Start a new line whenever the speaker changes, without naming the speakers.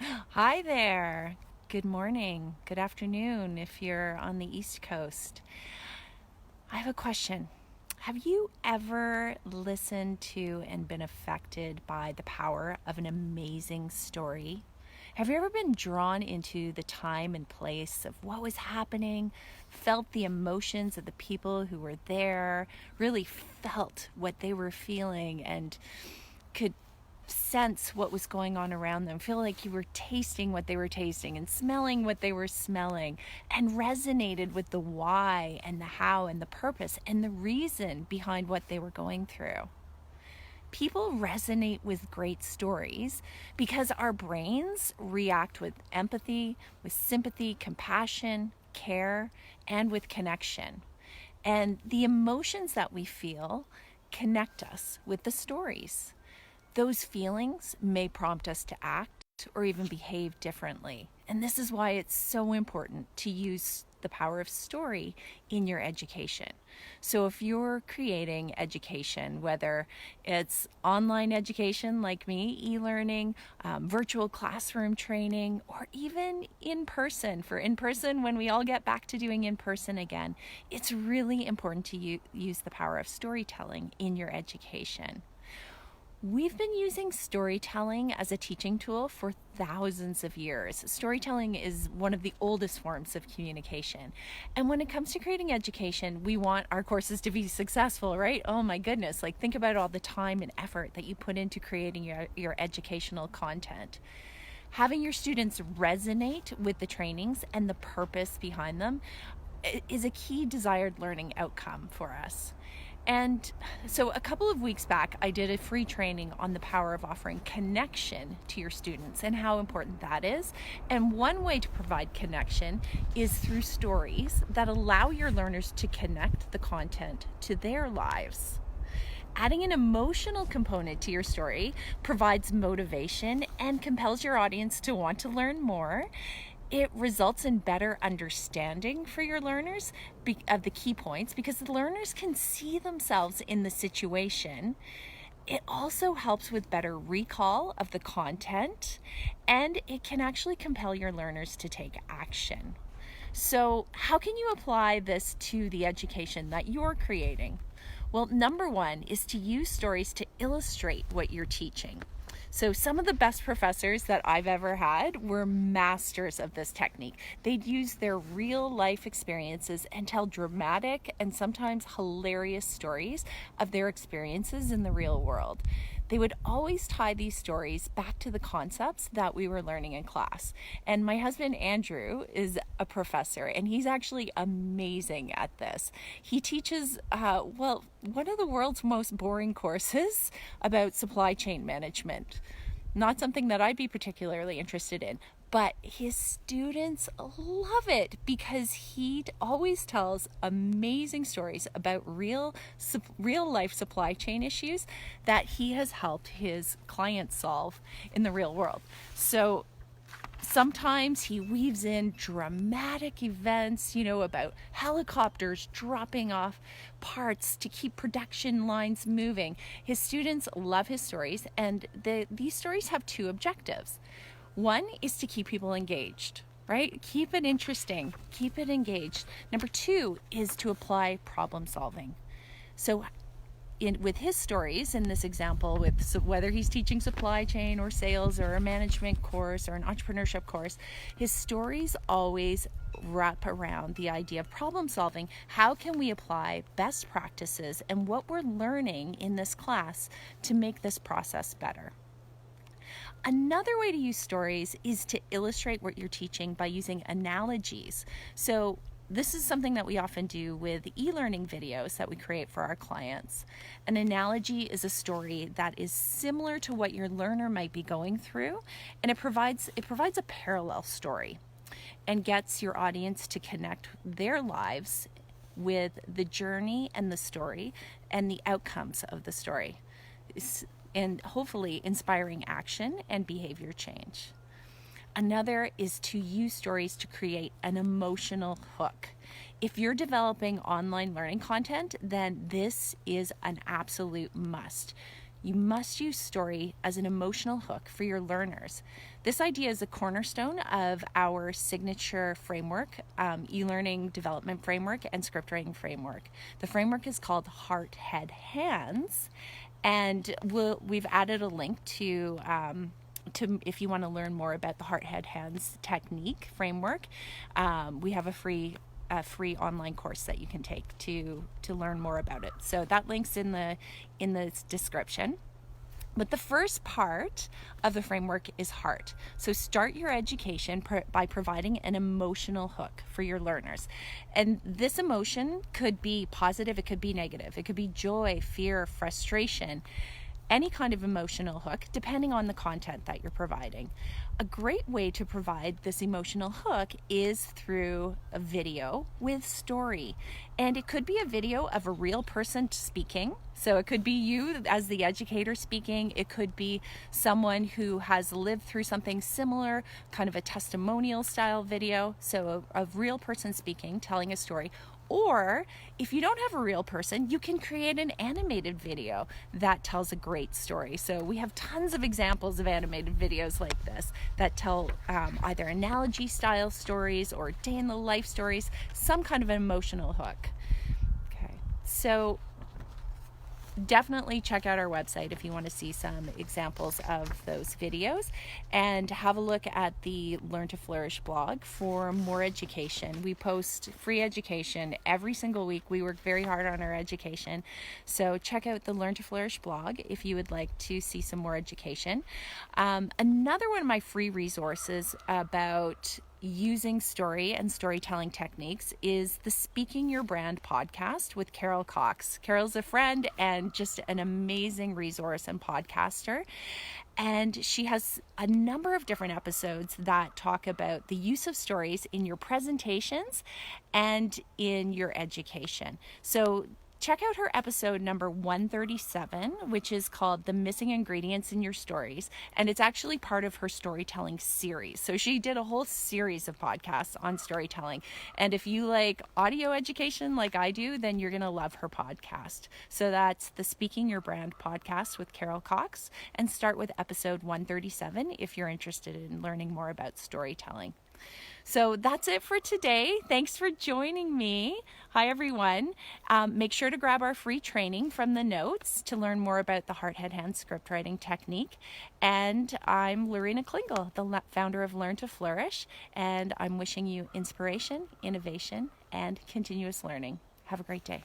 Hi there. Good morning. Good afternoon if you're on the East Coast. I have a question. Have you ever listened to and been affected by the power of an amazing story? Have you ever been drawn into the time and place of what was happening, felt the emotions of the people who were there, really felt what they were feeling, and could sense what was going on around them, feel like you were tasting what they were tasting and smelling what they were smelling, and resonated with the why and the how and the purpose and the reason behind what they were going through? People resonate with great stories because our brains react with empathy, with sympathy, compassion, care, and with connection. And the emotions that we feel connect us with the stories. Those feelings may prompt us to act or even behave differently. And this is why it's so important to use the power of story in your education. So if you're creating education, whether it's online education like me, e-learning, virtual classroom training, or even in person, for in person when we all get back to doing in person again, it's really important to use the power of storytelling in your education. We've been using storytelling as a teaching tool for thousands of years. Storytelling is one of the oldest forms of communication. And when it comes to creating education, we want our courses to be successful, right? Oh my goodness, like think about all the time and effort that you put into creating your educational content. Having your students resonate with the trainings and the purpose behind them is a key desired learning outcome for us. And so a couple of weeks back, I did a free training on the power of offering connection to your students and how important that is. And one way to provide connection is through stories that allow your learners to connect the content to their lives. Adding an emotional component to your story provides motivation and compels your audience to want to learn more. It results in better understanding for your learners of the key points because the learners can see themselves in the situation. It also helps with better recall of the content, and it can actually compel your learners to take action. So, how can you apply this to the education that you're creating? Well, number one is to use stories to illustrate what you're teaching. So some of the best professors that I've ever had were masters of this technique. They'd use their real life experiences and tell dramatic and sometimes hilarious stories of their experiences in the real world. They would always tie these stories back to the concepts that we were learning in class. And my husband, Andrew, is a professor, and he's actually amazing at this. He teaches, one of the world's most boring courses about supply chain management. Not something that I'd be particularly interested in, but his students love it because he always tells amazing stories about real life supply chain issues that he has helped his clients solve in the real world. So sometimes he weaves in dramatic events, about helicopters dropping off parts to keep production lines moving. His students love his stories, and these stories have two objectives. One is to keep people engaged, right? Keep it interesting, keep it engaged. Number two is to apply problem solving. So with his stories in this example, whether he's teaching supply chain or sales or a management course or an entrepreneurship course, his stories always wrap around the idea of problem solving. How can we apply best practices and what we're learning in this class to make this process better? Another way to use stories is to illustrate what you're teaching by using analogies. So this is something that we often do with e-learning videos that we create for our clients. An analogy is a story that is similar to what your learner might be going through, and it provides a parallel story and gets your audience to connect their lives with the journey and the story and the outcomes of the story, and hopefully inspiring action and behavior change. Another is to use stories to create an emotional hook. If you're developing online learning content, then this is an absolute must. you must use story as an emotional hook for your learners. This idea is a cornerstone of our signature framework, e-learning development framework and script writing framework. The framework is called Heart, Head, Hands, and we've added a link to if you want to learn more about the Heart, Head, Hands technique framework. We have a free online course that you can take to learn more about it. So that link's in the description. But the first part of the framework is heart. So start your education by providing an emotional hook for your learners. And this emotion could be positive, it could be negative, it could be joy, fear, frustration, any kind of emotional hook, depending on the content that you're providing. A great way to provide this emotional hook is through a video with story. And it could be a video of a real person speaking. So it could be you as the educator speaking. It could be someone who has lived through something similar, kind of a testimonial style video. So a real person speaking, telling a story. Or if you don't have a real person, you can create an animated video that tells a great story. So we have tons of examples of animated videos like this that tell either analogy style stories or day in the life stories, some kind of an emotional hook. Okay, so definitely check out our website if you want to see some examples of those videos, and have a look at the Learn to Flourish blog for more education. We post free education every single week. We work very hard on our education. So check out the Learn to Flourish blog if you would like to see some more education. Another one of my free resources about using story and storytelling techniques is the Speaking Your Brand podcast with Carol Cox. Carol's a friend and just an amazing resource and podcaster. And she has a number of different episodes that talk about the use of stories in your presentations and in your education. So check out her episode number 137, which is called The Missing Ingredients in Your Stories. And it's actually part of her storytelling series. So she did a whole series of podcasts on storytelling. And if you like audio education like I do, then you're going to love her podcast. So that's the Speaking Your Brand podcast with Carol Cox. And start with episode 137 if you're interested in learning more about storytelling. So that's it for today. Thanks for joining me. Hi, everyone. Make sure to grab our free training from the notes to learn more about the Heart, Head, Hands script writing technique. And I'm Lorena Klingel, the founder of Learn to Flourish, and I'm wishing you inspiration, innovation, and continuous learning. Have a great day.